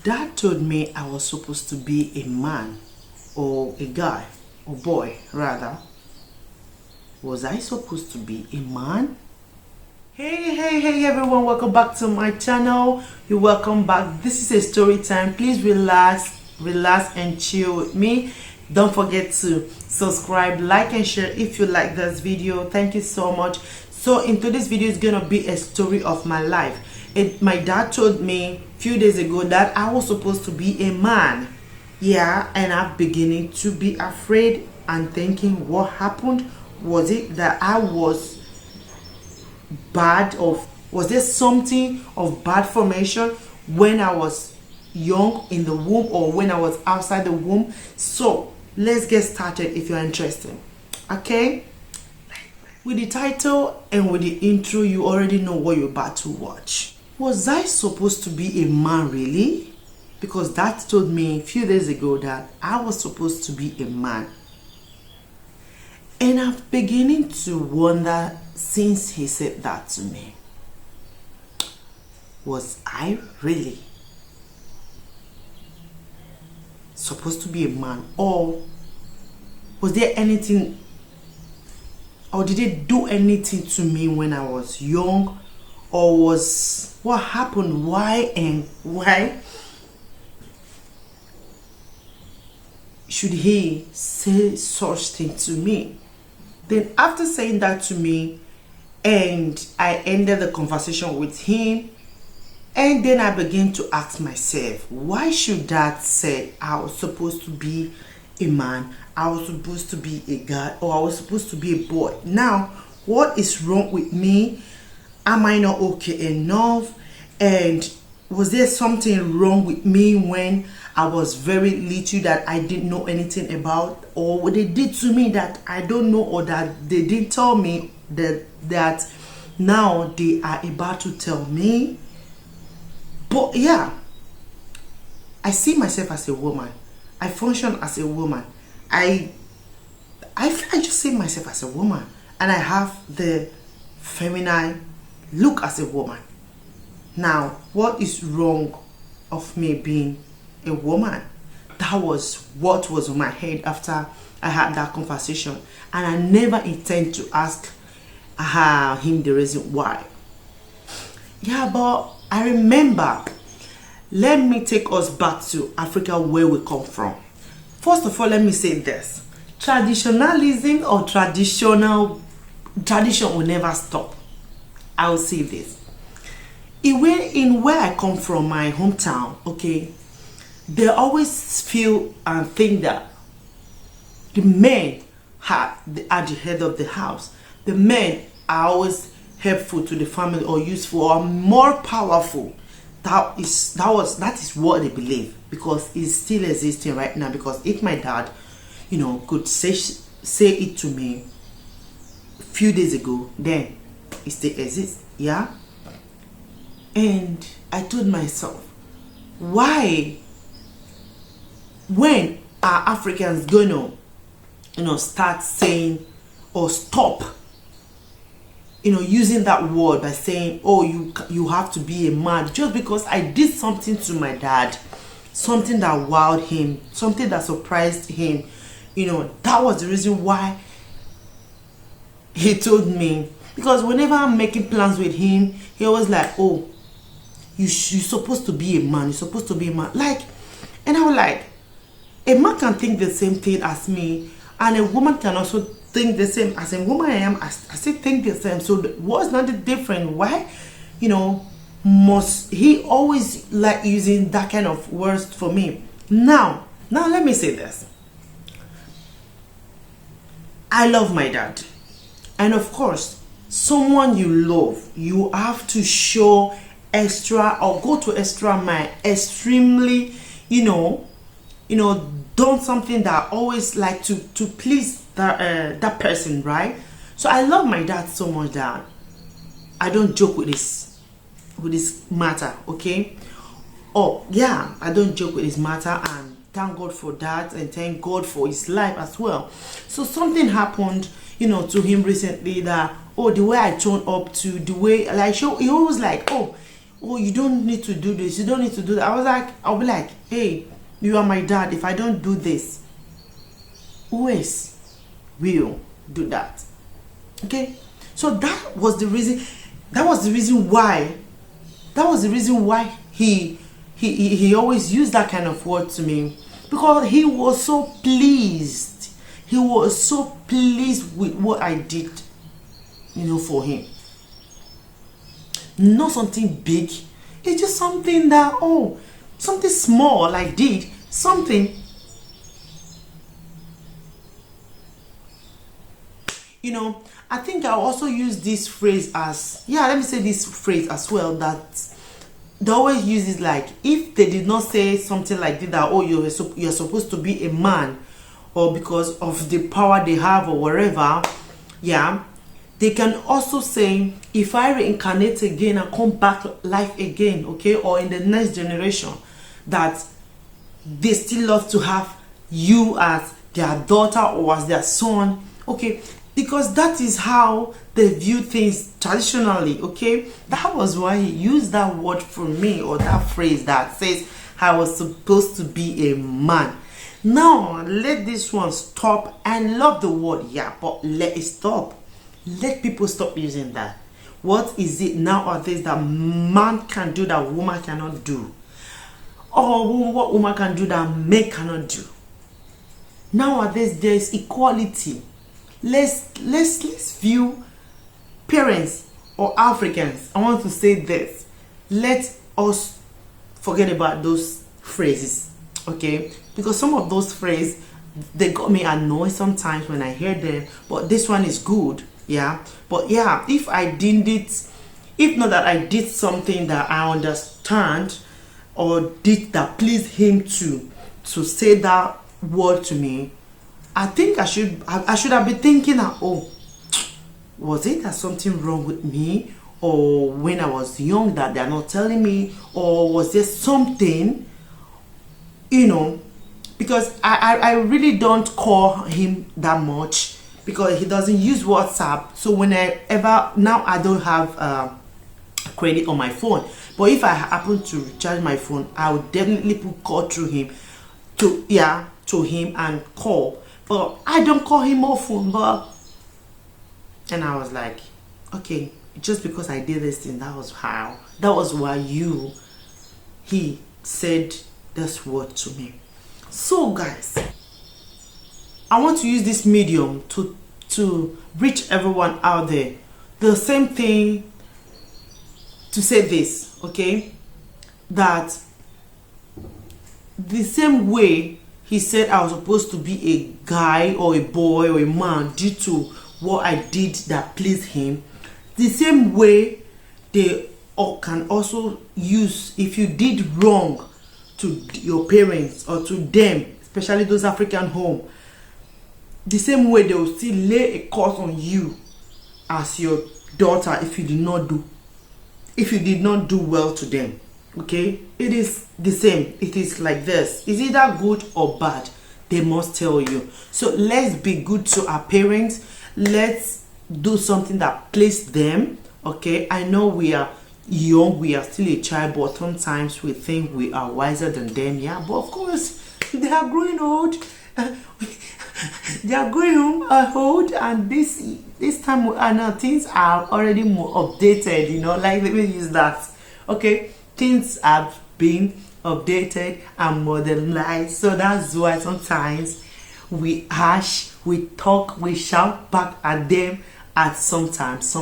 Dad told me I was supposed to be a man, or a guy, or boy rather. Was I supposed to be a man? Hey everyone, welcome back to my channel. You're welcome back. This is a story time. Please relax and chill with me. Don't forget to subscribe, like and share if you like this video. Thank you so much. So in today's video is gonna be a story of my life. My dad told me a few days ago that I was supposed to be a man. Yeah, and I'm beginning to be afraid and thinking, what happened? Was it that I was bad, or was there something of bad formation when I was young in the womb, or when I was outside the womb? So let's get started if you're interested. Okay, with the title and with the intro, you already know what you're about to watch. Was I supposed to be a man really? Because Dad told me a few days ago that I was supposed to be a man. And I'm beginning to wonder since he said that to me. Was I really supposed to be a man? Or was there anything, or did it do anything to me when I was young? Or was, what happened? Why and why should he say such thing to me? Then after saying that to me, and I ended the conversation with him, and then I began to ask myself, why should Dad say I was supposed to be a man, I was supposed to be a guy, or I was supposed to be a boy? Now, what is wrong with me? Am I not okay enough? And was there something wrong with me when I was very little that I didn't know anything about, or what they did to me that I don't know, or that they didn't tell me that now they are about to tell me? But yeah, I see myself as a woman. I function as a woman. I just see myself as a woman, and I have the feminine look as a woman. Now, what is wrong of me being a woman? That was what was on my head after I had that conversation, and I never intend to ask him the reason why. Yeah, but I remember. Let me take us back to Africa, where we come from. First of all, let me say this: traditionalism or tradition will never stop. I will say this. In where I come from, my hometown, okay, they always feel and think that the men are the head of the house. The men are always helpful to the family, or useful, or more powerful. That is what they believe, because it's still existing right now. Because if my dad, could say it to me a few days ago, then it still exists. Yeah. And I told myself, why, when are Africans gonna start saying, or stop using that word by saying, oh, you have to be a man just because I did something to my dad, something that wowed him, something that surprised him. That was the reason why he told me. Because whenever I'm making plans with him, he always like, oh, you're supposed to be a man, you're supposed to be a man. Like, and I was like, a man can think the same thing as me, and a woman can also think the same. As a woman I am, I still think the same. So what's not the difference? Why, must he always like using that kind of words for me? Now let me say this. I love my dad, and of course, someone you love, you have to show extra, or go to extra mile, extremely, done something that always like to please that person, right? So I love my dad so much that I don't joke with this matter, okay? Oh yeah, I don't joke with this matter, and thank God for that, and thank God for his life as well. So something happened, to him recently, that, oh, the way I turned up, to the way, like, he always like, oh, oh, you don't need to do this, you don't need to do that. I'll be like, hey, you are my dad. If I don't do this, who else will do that? Okay, so that was the reason why he always used that kind of word to me, because he was so pleased. He was so pleased with what I did, for him. Not something big. It's just something that, something small I did. Something, I think I also use this phrase as, let me say this phrase as well, that they always use it like, if they did not say something like that, you're supposed to be a man, or because of the power they have or whatever, they can also say, if I reincarnate again and come back life again, okay, or in the next generation, that they still love to have you as their daughter or as their son, okay, because that is how they view things traditionally, okay. That was why he used that word for me, or that phrase that says I was supposed to be a man. Now let this one stop. I love the word, but let it stop. Let people stop using that. What is it nowadays that man can do that woman cannot do, or what woman can do that men cannot do? Nowadays there is equality. Let's view parents or Africans. I want to say this. Let us forget about those phrases, okay? Because some of those phrases, they got me annoyed sometimes when I hear them. But this one is good, But if I didn't, if not that I did something that I understand or did that pleased him to say that word to me, I think I should have been thinking that, was it that something wrong with me, or when I was young that they're not telling me, or was there something, because I really don't call him that much, because he doesn't use WhatsApp. So now I don't have credit on my phone, but if I happen to recharge my phone, I would definitely put call through him to him and call. But I don't call him often. And I was like, okay, just because I did this thing, that was why he said this word to me. So guys, I want to use this medium to reach everyone out there. The same thing to say this, okay, that the same way he said I was supposed to be a guy or a boy or a man due to what I did that pleased him, the same way they can also use, if you did wrong to your parents or to them, especially those African home, the same way they will still lay a curse on you as your daughter if you did not do well to them. Okay, it is the same. It is like this. It's either good or bad. They must tell you. So let's be good to our parents. Let's do something that pleases them. Okay, I know we are young, we are still a child, but sometimes we think we are wiser than them. But of course they are growing old. They are growing old, and this time now things are already more updated. Like, let me use that. Okay, things have been updated and modernized, so that's why sometimes we harsh, we talk, we shout back at them at sometimes.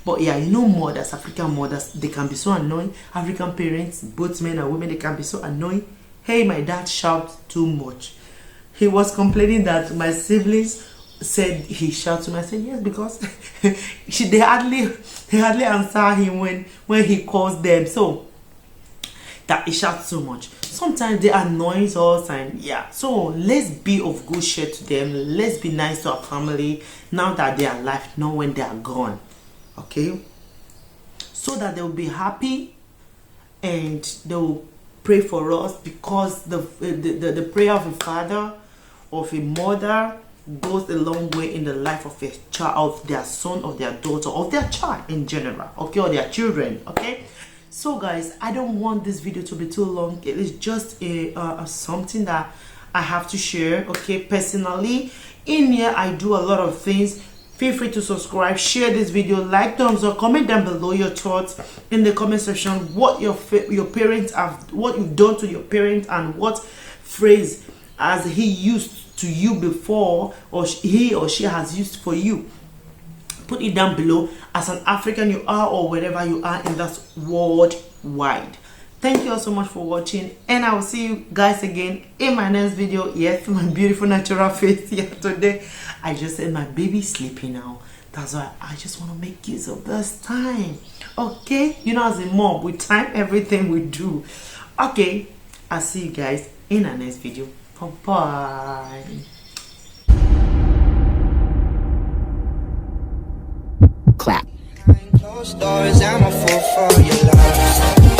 But mothers, African mothers, they can be so annoying. African parents, both men and women, they can be so annoying. Hey, my dad shouts too much. He was complaining that my siblings said he shouts to me. I said yes, because they hardly answer him when he calls them. So that he shouts so much. Sometimes they annoy us, and so let's be of good share to them. Let's be nice to our family now that they are alive, not when they are gone. Okay, so that they'll be happy and they'll pray for us, because the prayer of a father, of a mother, goes a long way in the life of a child, of their son, of their daughter, of their child in general, okay, or their children. Okay, So guys, I don't want this video to be too long. It is just a something that I have to share. Okay, personally in here I do a lot of things. Feel free to subscribe, share this video, like, thumbs up, comment down below your thoughts in the comment section, what your parents have, what you've done to your parents, and what phrase has he used to you before, or he or she has used for you. Put it down below as an African you are, or wherever you are in that worldwide. Thank you all so much for watching, and I will see you guys again in my next video. Yes, my beautiful natural face here today. I just said my baby's sleeping now. That's why I just want to make use of this time. Okay, you know, as a mom, we time everything we do. Okay, I'll see you guys in our next video. Bye bye. Clap. Behind closed doors, I'm a fool for your love.